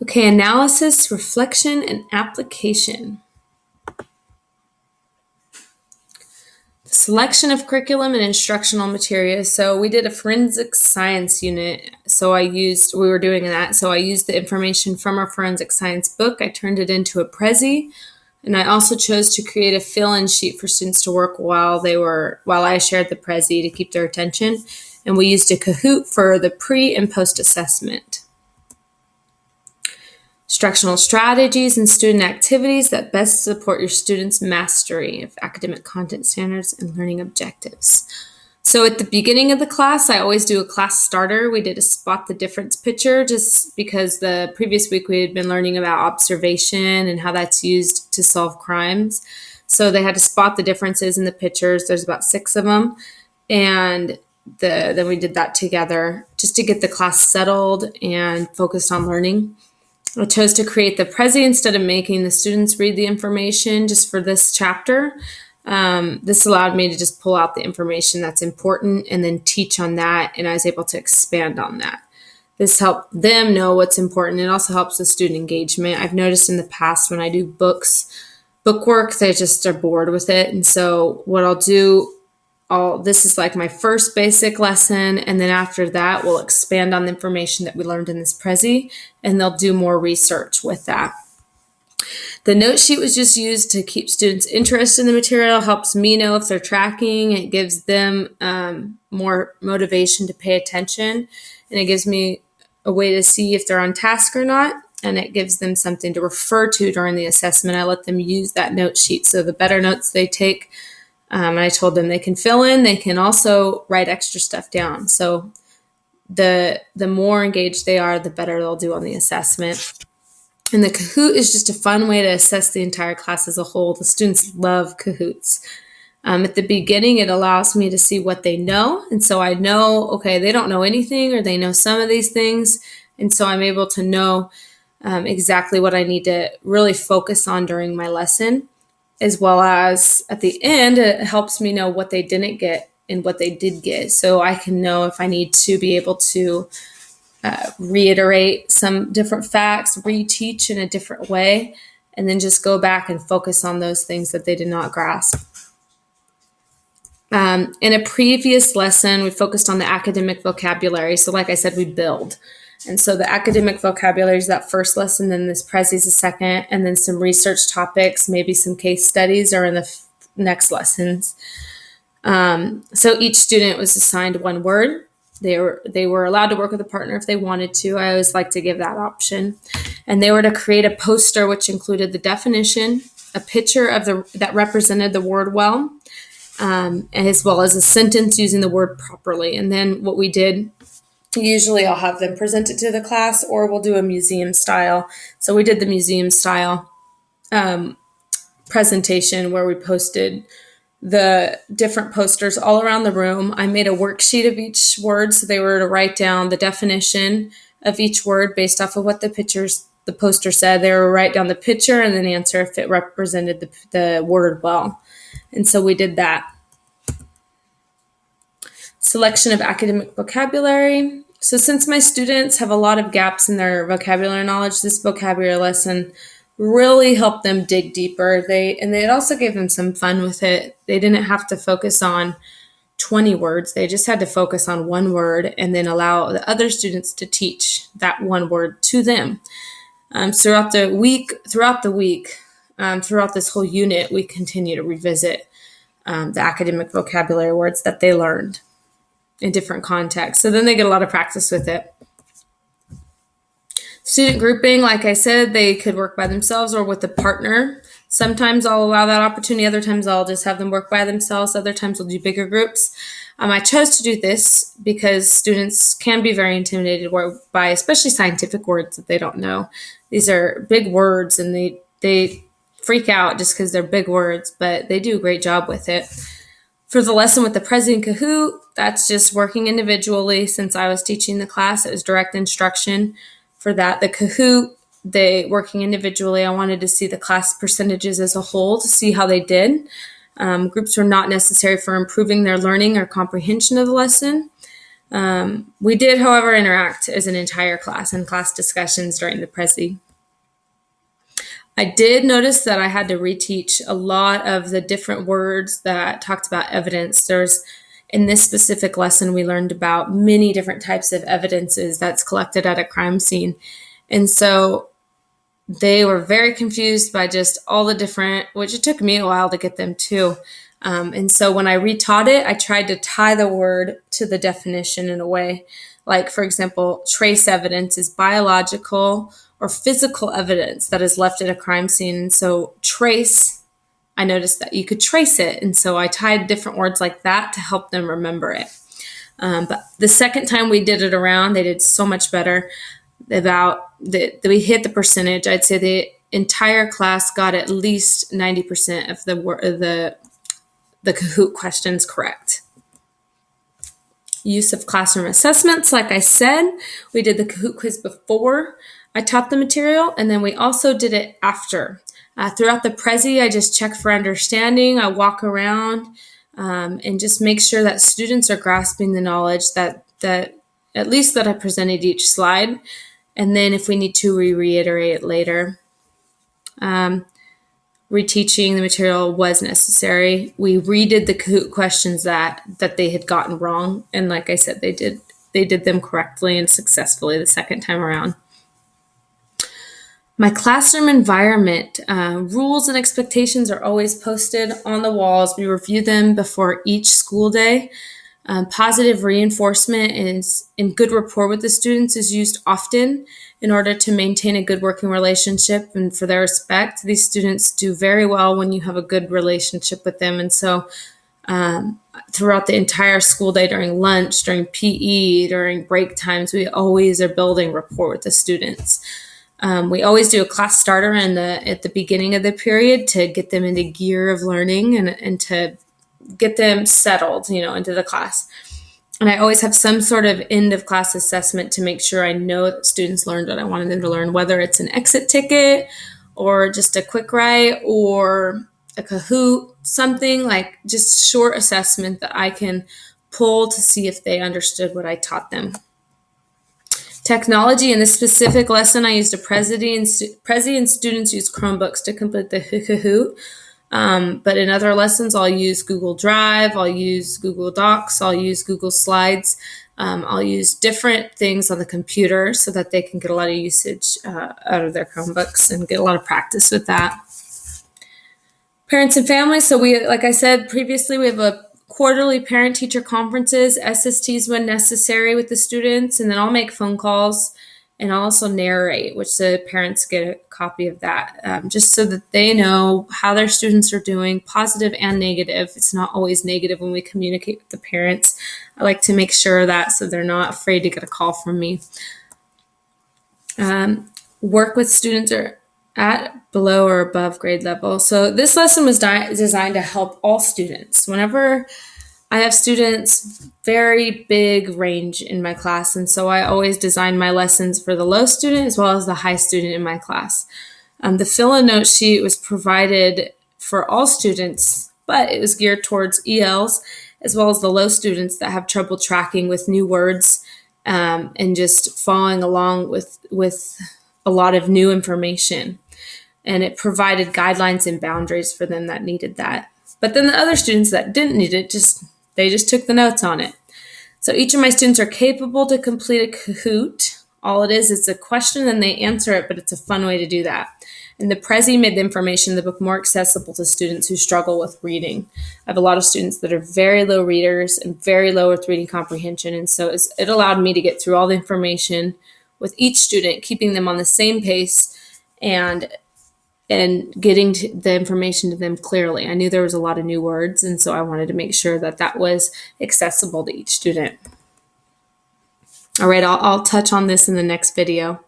Okay, analysis, reflection, and application. The selection of curriculum and instructional materials. So we did a forensic science unit. We were doing that. So I used the information from our forensic science book. I turned it into a Prezi. And I also chose to create a fill-in sheet for students to work while I shared the Prezi to keep their attention. And we used a Kahoot for the pre and post assessment. Instructional strategies and student activities that best support your students' mastery of academic content standards and learning objectives. So at the beginning of the class, I always do a class starter. We did a spot the difference picture just because the previous week we had been learning about observation and how that's used to solve crimes. So they had to spot the differences in the pictures. There's about 6 of them. And then we did that together just to get the class settled and focused on learning. I chose to create the Prezi instead of making the students read the information just for this chapter. This allowed me to just pull out the information that's important and then teach on that, and I was able to expand on that. This helped them know what's important. It also helps with student engagement. I've noticed in the past when I do bookwork, they just are bored with it. And so what I'll do, this is like my first basic lesson, and then after that, we'll expand on the information that we learned in this Prezi, and they'll do more research with that. The note sheet was just used to keep students interested in the material, helps me know if they're tracking, it gives them more motivation to pay attention, and it gives me a way to see if they're on task or not, and it gives them something to refer to during the assessment. I let them use that note sheet, so the better notes they take, and I told them they can fill in, they can also write extra stuff down. So the more engaged they are, the better they'll do on the assessment. And the Kahoot is just a fun way to assess the entire class as a whole. The students love Kahoots. At the beginning, it allows me to see what they know. And so I know, okay, they don't know anything or they know some of these things. And so I'm able to know exactly what I need to really focus on during my lesson, as well as at the end, it helps me know what they didn't get and what they did get. So I can know if I need to be able to reiterate some different facts, reteach in a different way, and then just go back and focus on those things that they did not grasp. In a previous lesson, we focused on the academic vocabulary. So like I said, we build. And so the academic vocabulary is that first lesson, then this Prezi is the second, and then some research topics, maybe some case studies are in the next lessons. So each student was assigned one word. They were allowed to work with a partner if they wanted to. I always like to give that option. And they were to create a poster which included the definition, a picture that represented the word well, as well as a sentence using the word properly. And then what we did, usually I'll have them present it to the class, or we'll do a museum style. So we did the museum style presentation where we posted the different posters all around the room. I made a worksheet of each word, so they were to write down the definition of each word based off of what the poster said. They were to write down the picture and then answer if it represented the word well. And so we did that. Selection of academic vocabulary. So since my students have a lot of gaps in their vocabulary knowledge, this vocabulary lesson really helped them dig deeper. It also gave them some fun with it. They didn't have to focus on 20 words. They just had to focus on one word and then allow the other students to teach that one word to them. Throughout the week, throughout this whole unit, we continue to revisit the academic vocabulary words that they learned in different contexts. So then they get a lot of practice with it. Student grouping, like I said, they could work by themselves or with a partner. Sometimes I'll allow that opportunity. Other times I'll just have them work by themselves. Other times we'll do bigger groups. I chose to do this because students can be very intimidated by especially scientific words that they don't know. These are big words and they freak out just because they're big words, but they do a great job with it. For the lesson with the Prezi and Kahoot, that's just working individually. Since I was teaching the class, it was direct instruction. For that, the Kahoot, they working individually. I wanted to see the class percentages as a whole to see how they did. Groups were not necessary for improving their learning or comprehension of the lesson. We did, however, interact as an entire class in class discussions during the Prezi. I did notice that I had to reteach a lot of the different words that talked about evidence. In this specific lesson, we learned about many different types of evidences that's collected at a crime scene. And so they were very confused by just all the different, which it took me a while to get them too. And so when I retaught it, I tried to tie the word to the definition in a way. Like, for example, trace evidence is biological or physical evidence that is left at a crime scene. And so trace, I noticed that you could trace it. And so I tied different words like that to help them remember it. But the second time we did it around, they did so much better. We hit the percentage. I'd say the entire class got at least 90% of the Kahoot questions correct. Use of classroom assessments. Like I said, we did the Kahoot quiz before I taught the material, and then we also did it after. Throughout the Prezi, I just check for understanding. I walk around and just make sure that students are grasping the knowledge that at least that I presented each slide. And then if we need to, we reiterate it later. Reteaching the material was necessary. We redid the Kahoot questions that they had gotten wrong. And like I said, they did them correctly and successfully the second time around. My classroom environment, rules and expectations are always posted on the walls. We review them before each school day. Positive reinforcement and good rapport with the students is used often in order to maintain a good working relationship and for their respect. These students do very well when you have a good relationship with them. And so throughout the entire school day, during lunch, during PE, during break times, we always are building rapport with the students. We always do a class starter at the beginning of the period to get them into gear of learning and to get them settled, into the class. And I always have some sort of end of class assessment to make sure I know that students learned what I wanted them to learn, whether it's an exit ticket or just a quick write or a Kahoot, something like just short assessment that I can pull to see if they understood what I taught them. Technology. In this specific lesson, I used a Prezi and students use Chromebooks to complete the Kahoot. But in other lessons, I'll use Google Drive, I'll use Google Docs, I'll use Google Slides. I'll use different things on the computer so that they can get a lot of usage out of their Chromebooks and get a lot of practice with that. Parents and families. So like I said previously, we have a quarterly parent-teacher conferences, SSTs when necessary with the students, and then I'll make phone calls and I'll also narrate, which the parents get a copy of that, just so that they know how their students are doing, positive and negative. It's not always negative when we communicate with the parents. I like to make sure of that so they're not afraid to get a call from me. Work with students are at below or above grade level. So this lesson was designed to help all students. Whenever I have students, very big range in my class, and so I always design my lessons for the low student as well as the high student in my class. The fill-in note sheet was provided for all students, but it was geared towards ELs as well as the low students that have trouble tracking with new words and just following along with a lot of new information. And it provided guidelines and boundaries for them that needed that. But then the other students that didn't need it, they just took the notes on it. So each of my students are capable to complete a Kahoot. All it is, it's a question and they answer it, but it's a fun way to do that. And the Prezi made the information in the book more accessible to students who struggle with reading. I have a lot of students that are very low readers and very low with reading comprehension. And so it allowed me to get through all the information with each student, keeping them on the same pace and getting the information to them clearly. I knew there was a lot of new words, and so I wanted to make sure that was accessible to each student. All right, I'll touch on this in the next video.